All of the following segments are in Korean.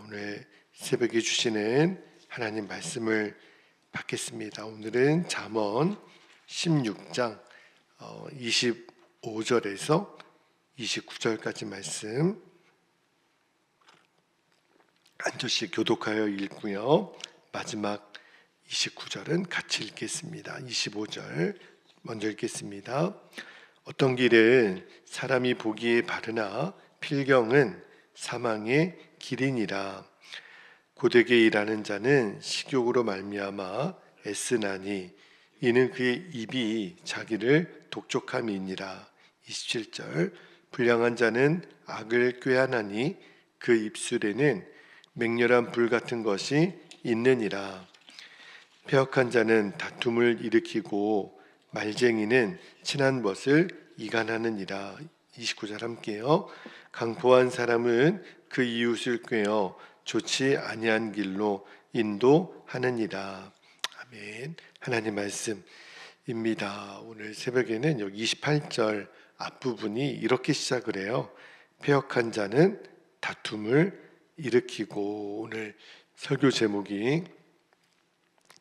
오늘 새벽에 주시는 하나님 말씀을 받겠습니다. 오늘은 잠언 16장 25절에서 29절까지 말씀 한 절씩 교독하여 읽고요. 마지막 29절은 같이 읽겠습니다. 25절 먼저 읽겠습니다. 어떤 길은 사람이 보기에 바르나 필경은 사망의 길이니라. 고되게 일하는 자는 식욕으로 말미암아 애쓰나니 이는 그의 입이 자기를 독촉함이니라. 27절 불량한 자는 악을 꾀하나니 그 입술에는 맹렬한 불 같은 것이 있느니라. 패역한 자는 다툼을 일으키고 말쟁이는 친한 것을 이간하느니라. 29절 함께요. 강포한 사람은 그 이웃을 꾀어 좋지 아니한 길로 인도하느니라. 아멘. 하나님 말씀입니다. 오늘 새벽에는 여기 28절 앞부분이 이렇게 시작을 해요. 패역한 자는 다툼을 일으키고, 오늘 설교 제목이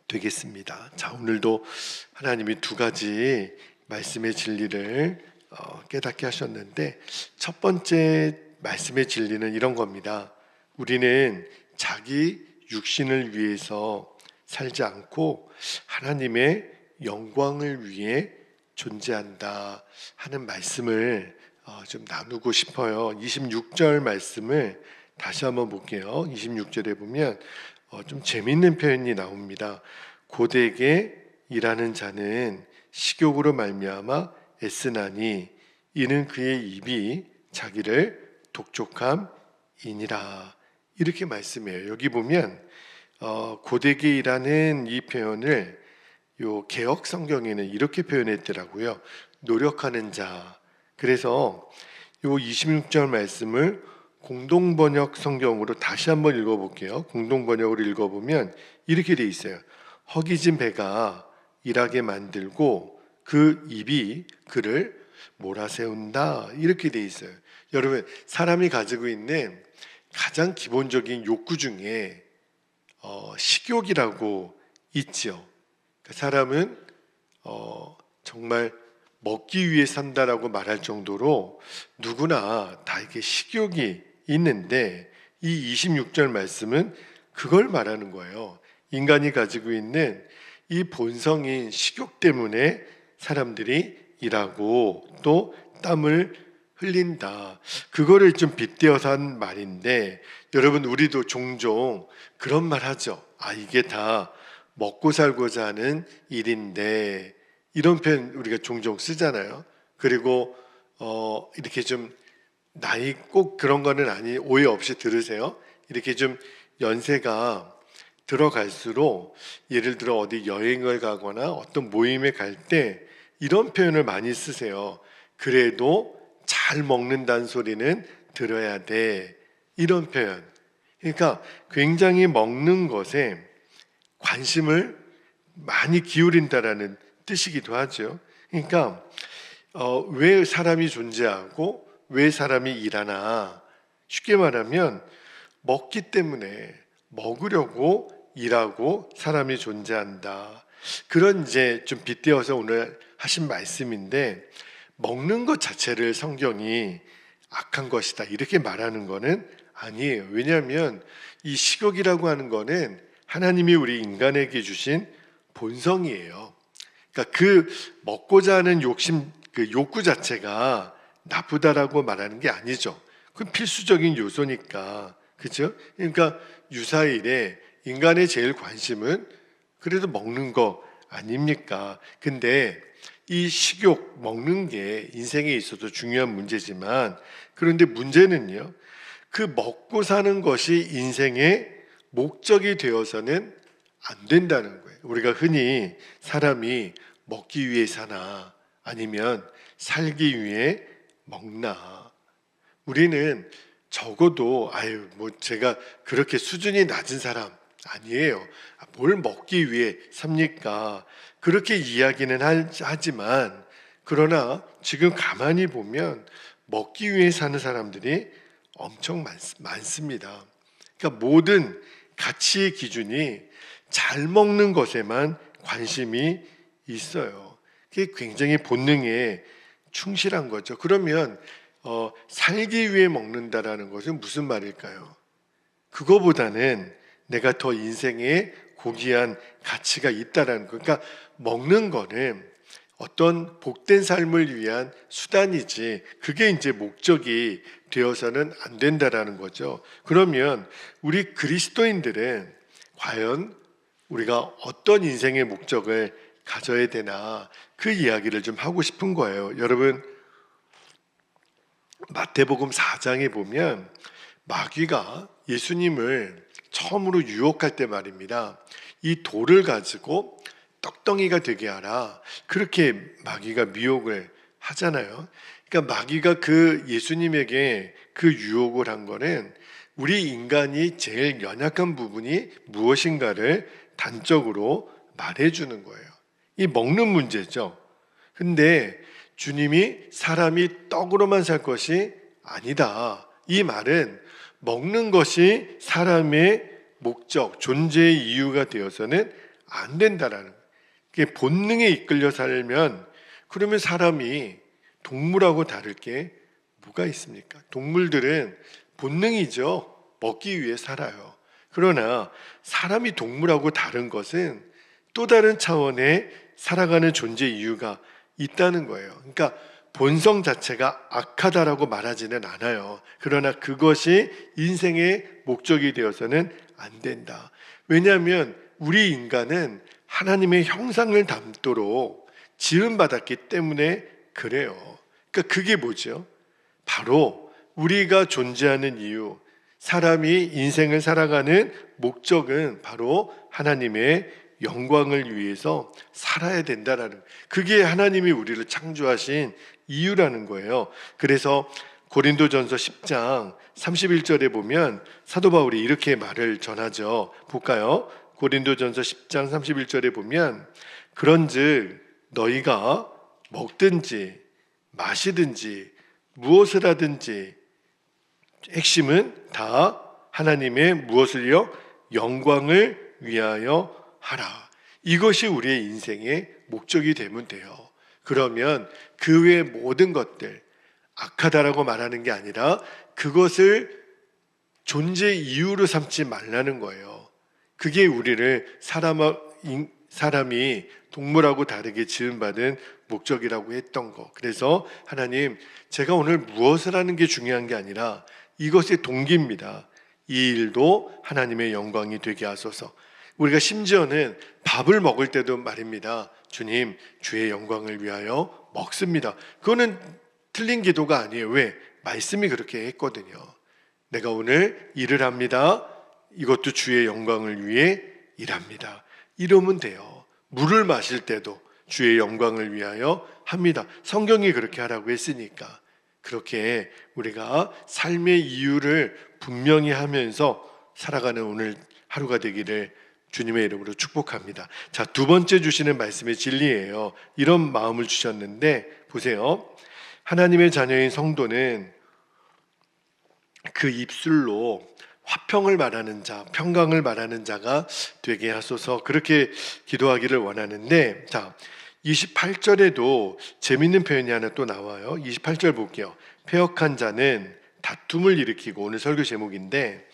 되겠습니다. 자, 오늘도 하나님이 두 가지 말씀의 진리를 깨닫게 하셨는데, 첫 번째 말씀의 진리는 이런 겁니다. 우리는 자기 육신을 위해서 살지 않고 하나님의 영광을 위해 존재한다 하는 말씀을 좀 나누고 싶어요. 26절 말씀을 다시 한번 볼게요. 26절에 보면 좀 재밌는 표현이 나옵니다. 고되게 일하는 자는 식욕으로 말미암아 애쓰나니 이는 그의 입이 자기를 독촉함이니라. 이렇게 말씀해요. 여기 보면 고되게 일하는 이 표현을 요 개역 성경에는 이렇게 표현했더라고요. 노력하는 자. 그래서 요 26절 말씀을 공동번역 성경으로 다시 한번 읽어볼게요. 공동번역으로 읽어보면 이렇게 돼 있어요. 허기진 배가 일하게 만들고 그 입이 그를 몰아세운다. 이렇게 돼 있어요. 여러분, 사람이 가지고 있는 가장 기본적인 욕구 중에 식욕이라고 있죠. 사람은 정말 먹기 위해 산다라고 말할 정도로 누구나 다 이렇게 식욕이 있는데, 이 26절 말씀은 그걸 말하는 거예요. 인간이 가지고 있는 이 본성인 식욕 때문에 사람들이 일하고 또 땀을 흘린다. 그거를 좀 빗대어서 한 말인데, 여러분, 우리도 종종 그런 말 하죠. 이게 다 먹고 살고자 하는 일인데, 이런 표현 우리가 종종 쓰잖아요. 그리고 이렇게 좀 나이 꼭 그런 거는 아니, 오해 없이 들으세요. 이렇게 좀 연세가 들어갈수록, 예를 들어 어디 여행을 가거나 어떤 모임에 갈 때 이런 표현을 많이 쓰세요. 그래도 잘 먹는다는 소리는 들어야 돼. 이런 표현. 그러니까 굉장히 먹는 것에 관심을 많이 기울인다라는 뜻이기도 하죠. 그러니까 왜 사람이 존재하고 왜 사람이 일하나? 쉽게 말하면 먹기 때문에, 먹으려고 일하고 사람이 존재한다. 그런 이제 좀 빗대어서 오늘 하신 말씀인데, 먹는 것 자체를 성경이 악한 것이다 이렇게 말하는 거는 아니에요. 왜냐하면 이 식욕이라고 하는 거는 하나님이 우리 인간에게 주신 본성이에요. 그러니까 그 먹고자 하는 욕심, 그 욕구 자체가 나쁘다라고 말하는 게 아니죠. 그건 필수적인 요소니까. 그렇죠? 그러니까 유사일에 인간의 제일 관심은 그래도 먹는 거 아닙니까? 근데 이 식욕, 먹는 게 인생에 있어서 중요한 문제지만, 그런데 문제는요, 그 먹고 사는 것이 인생의 목적이 되어서는 안 된다는 거예요. 우리가 흔히 사람이 먹기 위해 사나 아니면 살기 위해 먹나, 우리는 적어도 제가 그렇게 수준이 낮은 사람 아니에요. 뭘 먹기 위해 삽니까? 그렇게 이야기는 하지만, 그러나 지금 가만히 보면 먹기 위해 사는 사람들이 엄청 많습니다. 그러니까 모든 가치의 기준이 잘 먹는 것에만 관심이 있어요. 그게 굉장히 본능에 충실한 거죠. 그러면 살기 위해 먹는다라는 것은 무슨 말일까요? 그거보다는 내가 더 인생에 고귀한 가치가 있다라는 거. 그러니까 먹는 거는 어떤 복된 삶을 위한 수단이지 그게 이제 목적이 되어서는 안 된다라는 거죠. 그러면 우리 그리스도인들은 과연 우리가 어떤 인생의 목적을 가져야 되나 그 이야기를 좀 하고 싶은 거예요. 여러분, 마태복음 4장에 보면 마귀가 예수님을 처음으로 유혹할 때 말입니다. 이 돌을 가지고 떡덩이가 되게 하라. 그렇게 마귀가 미혹을 하잖아요. 그러니까 마귀가 그 예수님에게 그 유혹을 한 거는 우리 인간이 제일 연약한 부분이 무엇인가를 단적으로 말해주는 거예요. 이 먹는 문제죠. 근데 주님이 사람이 떡으로만 살 것이 아니다. 이 말은 먹는 것이 사람의 목적, 존재의 이유가 되어서는 안 된다라는 거예요. 그게 본능에 이끌려 살면 그러면 사람이 동물하고 다를 게 뭐가 있습니까? 동물들은 본능이죠. 먹기 위해 살아요. 그러나 사람이 동물하고 다른 것은 또 다른 차원의 살아가는 존재 이유가 있다는 거예요. 그러니까 본성 자체가 악하다라고 말하지는 않아요. 그러나 그것이 인생의 목적이 되어서는 안 된다. 왜냐하면 우리 인간은 하나님의 형상을 담도록 지음받았기 때문에 그래요. 그러니까 그게 뭐죠? 바로 우리가 존재하는 이유, 사람이 인생을 살아가는 목적은 바로 하나님의 영광을 위해서 살아야 된다라는, 그게 하나님이 우리를 창조하신 이유라는 거예요. 그래서 고린도전서 10장 31절에 보면 사도 바울이 이렇게 말을 전하죠. 볼까요? 고린도전서 10장 31절에 보면 그런즉 너희가 먹든지 마시든지 무엇을 하든지 핵심은 다 하나님의 무엇을요? 영광을 위하여 하라. 이것이 우리의 인생의 목적이 되면 돼요. 그러면 그 외의 모든 것들, 악하다라고 말하는 게 아니라 그것을 존재 이유로 삼지 말라는 거예요. 그게 우리를 사람이 동물하고 다르게 지음받은 목적이라고 했던 거. 그래서 하나님, 제가 오늘 무엇을 하는 게 중요한 게 아니라 이것의 동기입니다. 이 일도 하나님의 영광이 되게 하소서. 우리가 심지어는 밥을 먹을 때도 말입니다. 주님, 주의 영광을 위하여 먹습니다. 그거는 틀린 기도가 아니에요. 왜? 말씀이 그렇게 했거든요. 내가 오늘 일을 합니다. 이것도 주의 영광을 위해 일합니다. 이러면 돼요. 물을 마실 때도 주의 영광을 위하여 합니다. 성경이 그렇게 하라고 했으니까. 그렇게 우리가 삶의 이유를 분명히 하면서 살아가는 오늘 하루가 되기를 주님의 이름으로 축복합니다. 자, 두 번째 주시는 말씀의 진리예요. 이런 마음을 주셨는데 보세요. 하나님의 자녀인 성도는 그 입술로 화평을 말하는 자, 평강을 말하는 자가 되게 하소서, 그렇게 기도하기를 원하는데, 자, 28절에도 재밌는 표현이 하나 또 나와요. 28절 볼게요. 패역한 자는 다툼을 일으키고, 오늘 설교 제목인데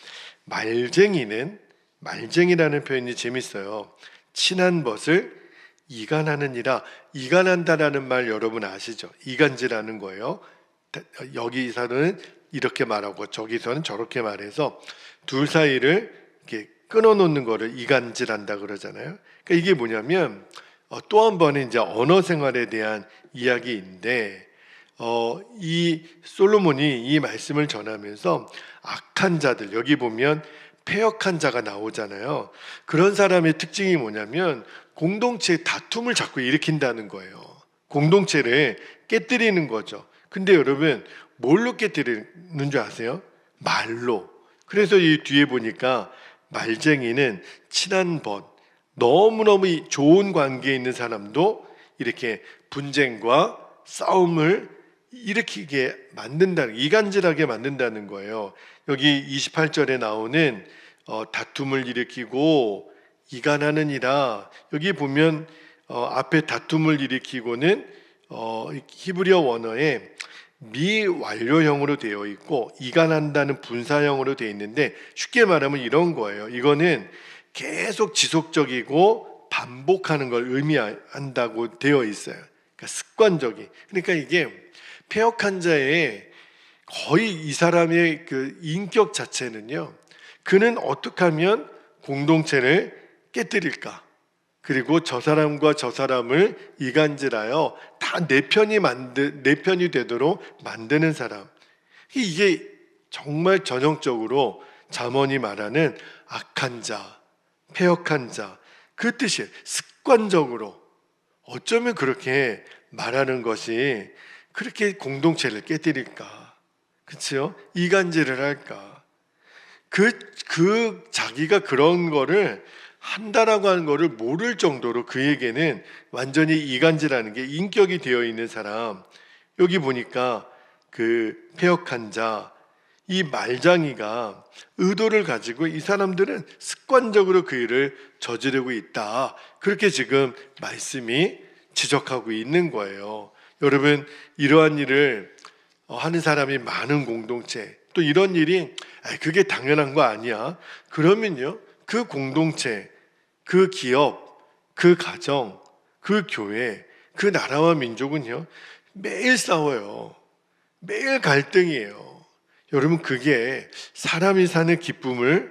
말쟁이라는 표현이 재밌어요. 친한 벗을 이간하느니라. 이간한다라는 말 여러분 아시죠? 이간질하는 거예요. 여기서는 이렇게 말하고 저기서는 저렇게 말해서 둘 사이를 이렇게 끊어놓는 거를 이간질한다 그러잖아요. 그러니까 이게 뭐냐면 또 한 번은 이제 언어 생활에 대한 이야기인데, 이 솔로몬이 이 말씀을 전하면서 악한 자들, 여기 보면 패역한 자가 나오잖아요. 그런 사람의 특징이 뭐냐면 공동체의 다툼을 자꾸 일으킨다는 거예요. 공동체를 깨뜨리는 거죠. 근데 여러분, 뭘로 깨뜨리는 줄 아세요? 말로. 그래서 이 뒤에 보니까 말쟁이는 친한 벗, 너무너무 좋은 관계에 있는 사람도 이렇게 분쟁과 싸움을 일으키게 만든다는, 이간질하게 만든다는 거예요. 여기 28절에 나오는 다툼을 일으키고 이간하느니라, 여기 보면 앞에 다툼을 일으키고는 히브리어 원어에 미완료형으로 되어 있고 이간한다는 분사형으로 되어 있는데, 쉽게 말하면 이런 거예요. 이거는 계속 지속적이고 반복하는 걸 의미한다고 되어 있어요. 그러니까 습관적인. 그러니까 이게 폐역한 자의 거의 이 사람의 그 인격 자체는요, 그는 어떻게 하면 공동체를 깨뜨릴까, 그리고 저 사람과 저 사람을 이간질하여 다 내 편이 되도록 만드는 사람. 이게 정말 전형적으로 잠언이 말하는 악한 자, 패역한 자, 그 뜻이에요. 습관적으로 어쩌면 그렇게 말하는 것이 그렇게 공동체를 깨뜨릴까, 그렇죠? 이간질을 할까. 그 자기가 그런 거를 한다라고 하는 거를 모를 정도로 그에게는 완전히 이간질하는 게 인격이 되어 있는 사람. 여기 보니까 그 폐역한 자, 이 말장이가 의도를 가지고 이 사람들은 습관적으로 그 일을 저지르고 있다, 그렇게 지금 말씀이 지적하고 있는 거예요. 여러분, 이러한 일을 하는 사람이 많은 공동체, 또 이런 일이 그게 당연한 거 아니야, 그러면요, 그 공동체, 그 기업, 그 가정, 그 교회, 그 나라와 민족은요, 매일 싸워요. 매일 갈등이에요. 여러분, 그게 사람이 사는 기쁨을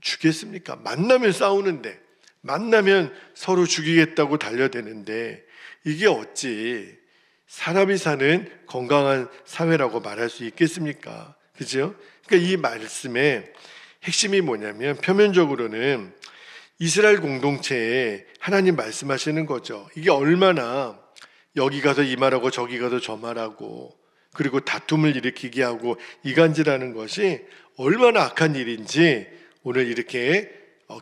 주겠습니까? 만나면 싸우는데, 만나면 서로 죽이겠다고 달려대는데, 이게 어찌 사람이 사는 건강한 사회라고 말할 수 있겠습니까? 그죠? 그러니까 이 말씀의 핵심이 뭐냐면, 표면적으로는 이스라엘 공동체에 하나님 말씀하시는 거죠. 이게 얼마나 여기 가서 이 말하고 저기 가서 저 말하고, 그리고 다툼을 일으키게 하고 이간질하는 것이 얼마나 악한 일인지 오늘 이렇게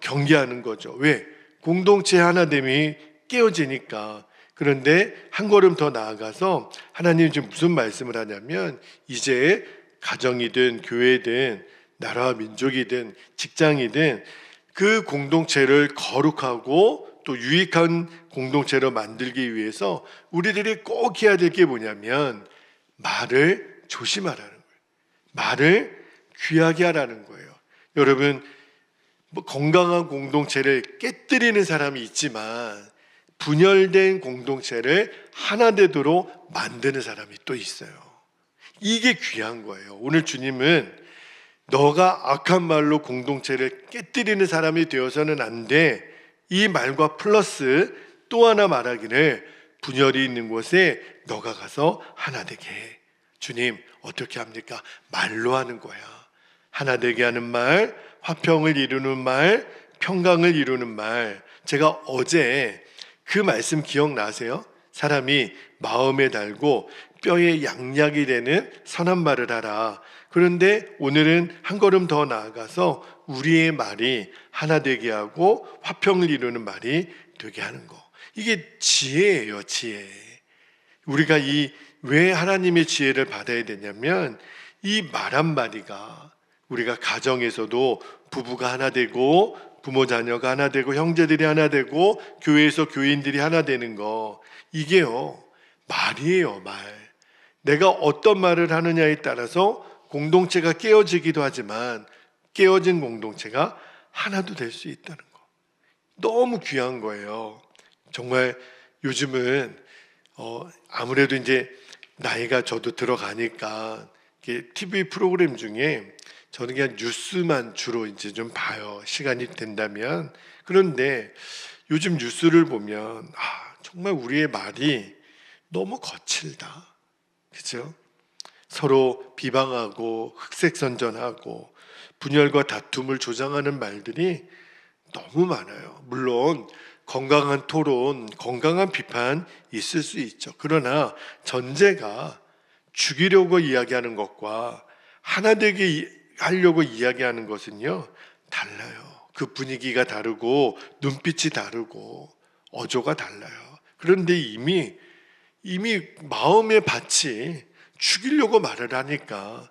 경계하는 거죠. 왜? 공동체 하나됨이 깨어지니까. 그런데 한 걸음 더 나아가서 하나님이 지금 무슨 말씀을 하냐면, 이제 가정이든 교회든 나라와 민족이든 직장이든 그 공동체를 거룩하고 또 유익한 공동체로 만들기 위해서 우리들이 꼭 해야 될 게 뭐냐면, 말을 조심하라는 거예요. 말을 귀하게 하라는 거예요. 여러분, 건강한 공동체를 깨뜨리는 사람이 있지만 분열된 공동체를 하나 되도록 만드는 사람이 또 있어요. 이게 귀한 거예요. 오늘 주님은 너가 악한 말로 공동체를 깨뜨리는 사람이 되어서는 안 돼, 이 말과 플러스 또 하나 말하기를, 분열이 있는 곳에 너가 가서 하나 되게 해. 주님, 어떻게 합니까? 말로 하는 거야. 하나 되게 하는 말, 화평을 이루는 말, 평강을 이루는 말. 제가 어제 그 말씀 기억나세요? 사람이 마음에 달고 뼈에 양약이 되는 선한 말을 하라. 그런데 오늘은 한 걸음 더 나아가서 우리의 말이 하나 되게 하고 화평을 이루는 말이 되게 하는 거. 이게 지혜예요, 지혜. 우리가 왜 하나님의 지혜를 받아야 되냐면, 이 말 한마디가 우리가 가정에서도 부부가 하나 되고 부모 자녀가 하나 되고 형제들이 하나 되고 교회에서 교인들이 하나 되는 거, 이게요, 말이에요, 말. 내가 어떤 말을 하느냐에 따라서 공동체가 깨어지기도 하지만 깨어진 공동체가 하나도 될 수 있다는 거. 너무 귀한 거예요. 정말 요즘은 아무래도 이제 나이가 저도 들어가니까 TV 프로그램 중에 저는 그냥 뉴스만 주로 이제 좀 봐요, 시간이 된다면. 그런데 요즘 뉴스를 보면 정말 우리의 말이 너무 거칠다, 그죠? 서로 비방하고 흑색선전하고 분열과 다툼을 조장하는 말들이 너무 많아요. 물론 건강한 토론, 건강한 비판 있을 수 있죠. 그러나 전제가 죽이려고 이야기하는 것과 하나 되게 하려고 이야기하는 것은요, 달라요. 그 분위기가 다르고 눈빛이 다르고 어조가 달라요. 그런데 이미 마음의 밭이 죽이려고 말을 하니까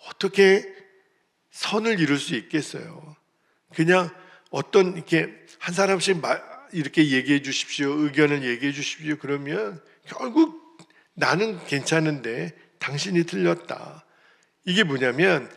어떻게 선을 이룰 수 있겠어요? 그냥 어떤 이렇게 한 사람씩 이렇게 얘기해 주십시오, 의견을 얘기해 주십시오, 그러면 결국 나는 괜찮은데 당신이 틀렸다. 이게 뭐냐면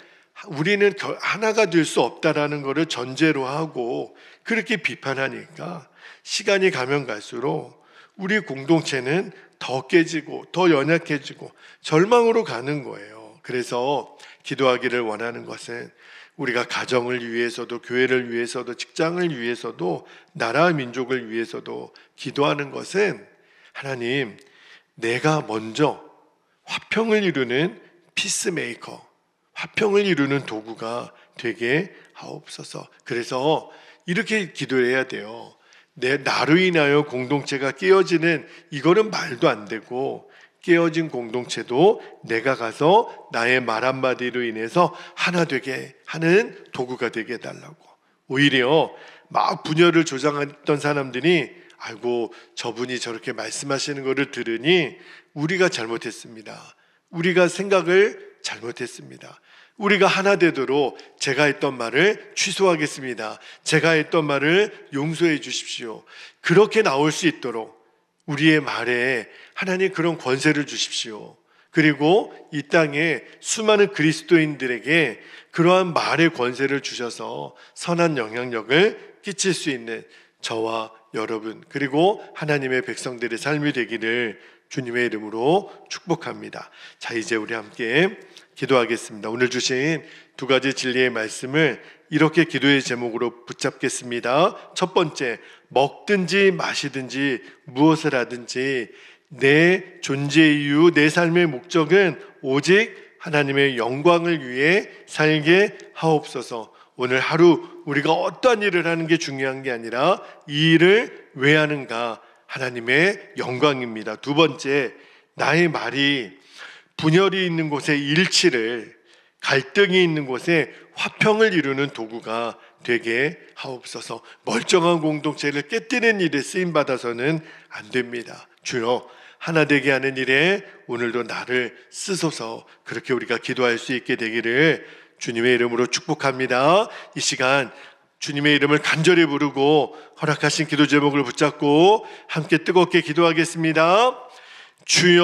우리는 하나가 될 수 없다라는 것을 전제로 하고 그렇게 비판하니까 시간이 가면 갈수록 우리 공동체는 더 깨지고 더 연약해지고 절망으로 가는 거예요. 그래서 기도하기를 원하는 것은 우리가 가정을 위해서도, 교회를 위해서도, 직장을 위해서도, 나라 민족을 위해서도 기도하는 것은 하나님, 내가 먼저 화평을 이루는 피스메이커, 화평을 이루는 도구가 되게 하옵소서. 그래서 이렇게 기도해야 돼요. 나로 인하여 공동체가 깨어지는, 이거는 말도 안 되고, 깨어진 공동체도 내가 가서 나의 말 한마디로 인해서 하나 되게 하는 도구가 되게 해달라고. 오히려 막 분열을 조장했던 사람들이 아이고 저분이 저렇게 말씀하시는 것을 들으니 우리가 잘못했습니다. 우리가 생각을 잘못했습니다. 우리가 하나 되도록 제가 했던 말을 취소하겠습니다. 제가 했던 말을 용서해 주십시오. 그렇게 나올 수 있도록 우리의 말에 하나님 그런 권세를 주십시오. 그리고 이 땅에 수많은 그리스도인들에게 그러한 말의 권세를 주셔서 선한 영향력을 끼칠 수 있는 저와 여러분, 그리고 하나님의 백성들의 삶이 되기를 주님의 이름으로 축복합니다. 자, 이제 우리 함께 기도하겠습니다. 오늘 주신 두 가지 진리의 말씀을 이렇게 기도의 제목으로 붙잡겠습니다. 첫 번째, 먹든지 마시든지 무엇을 하든지 내 존재의 이유, 내 삶의 목적은 오직 하나님의 영광을 위해 살게 하옵소서. 오늘 하루 우리가 어떠한 일을 하는 게 중요한 게 아니라 이 일을 왜 하는가? 하나님의 영광입니다. 두 번째, 나의 말이 분열이 있는 곳에 일치를, 갈등이 있는 곳에 화평을 이루는 도구가 되게 하옵소서. 멀쩡한 공동체를 깨뜨리는 일에 쓰임받아서는 안 됩니다. 주여, 하나 되게 하는 일에 오늘도 나를 쓰소서. 그렇게 우리가 기도할 수 있게 되기를 주님의 이름으로 축복합니다. 이 시간 주님의 이름을 간절히 부르고 허락하신 기도 제목을 붙잡고 함께 뜨겁게 기도하겠습니다. 주여,